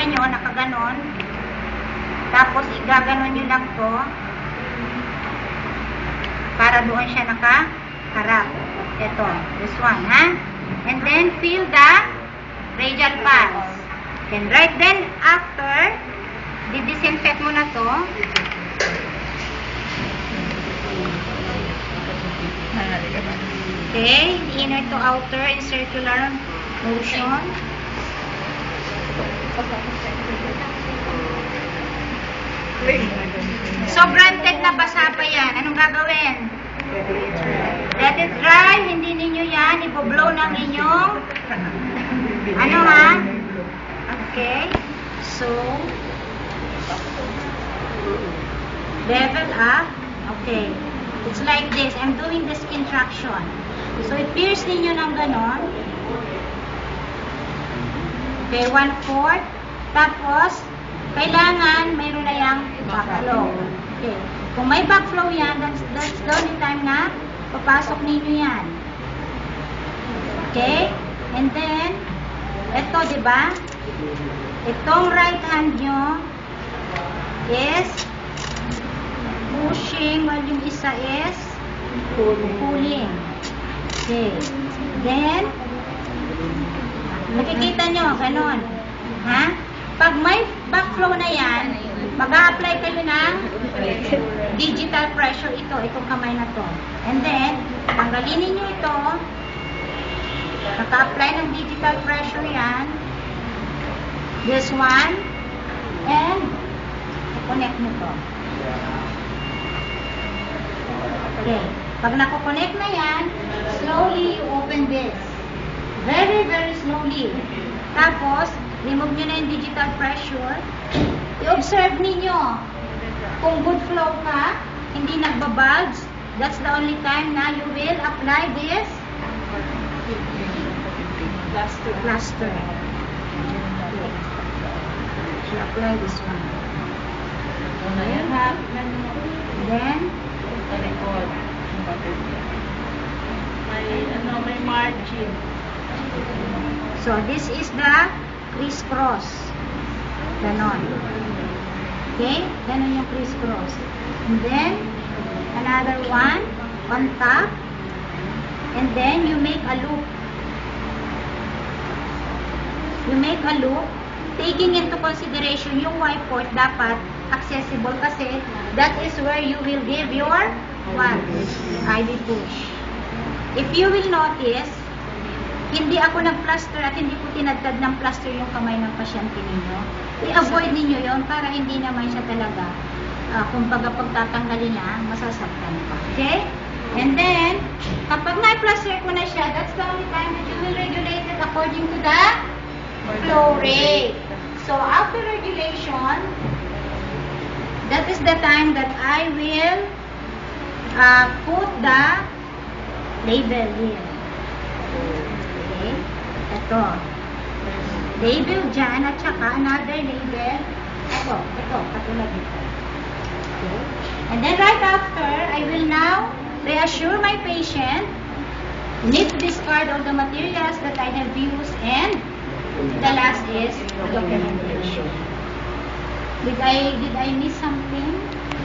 kamay nyo, nakaganon. Tapos, igaganon nyo lang to para doon siya nakaharap. Ito, this one, ha? And then, feel the radial pulse. And right then, after, disinfect mo na to. Okay, inner to outer in circular motion. Sobrang na basa pa yan. Anong gagawin? Let it dry. Hindi ninyo yan. Ipo-blow ng inyong ano ha? Okay. So, level up. Okay. It's like this. I'm doing the skin traction. So, i-pierce ninyo ng ganon. Okay, 1/4. Tapos, kailangan mayroon na yung backflow. Okay. Kung may backflow yan, that's the only time na papasok ninyo yan. Okay? And then, ito, diba? Itong right hand nyo is pushing while yung isa is pulling. Okay. Then, nakikita nyo, ganon. Ha? Pag may backflow na yan, mag-a-apply kayo ng digital pressure itong kamay na to. And then, tanggalin niyo ito. Naka-apply ng digital pressure yan. This one. And, i-connect mo to. Okay. Pag nako-connect na yan, slowly you open this. Very, very slowly. Tapos, remove nyo na yung digital pressure. I-observe ninyo. Kung good flow ka, hindi nagbabulge, that's the only time na you will apply this plaster. You apply this one. Then, may margin. So, this is the crisscross. Ganon. Okay? Ganon yung crisscross. And then, another one on top. And then, you make a loop. You make a loop, taking into consideration yung Y port dapat accessible kasi that is where you will give your IV push. If you will notice, hindi ako nag-plaster at hindi ko tinadtad ng plaster yung kamay ng pasyente ninyo. I-avoid ninyo yon para hindi naman siya talaga, kumbaga pagtatanggalin na, masasaktan pa. Okay? And then, kapag na-plaster ko na siya, that's the only time that you will regulate it according to the flow rate. So, after regulation, that is the time that I will put the label here. Okay? Ito. Label dyan at saka another label. Ito, katulad nito. Okay? And then right after, I will now reassure my patient, need to discard all the materials that I have used, and the last is documentation. Did I miss something?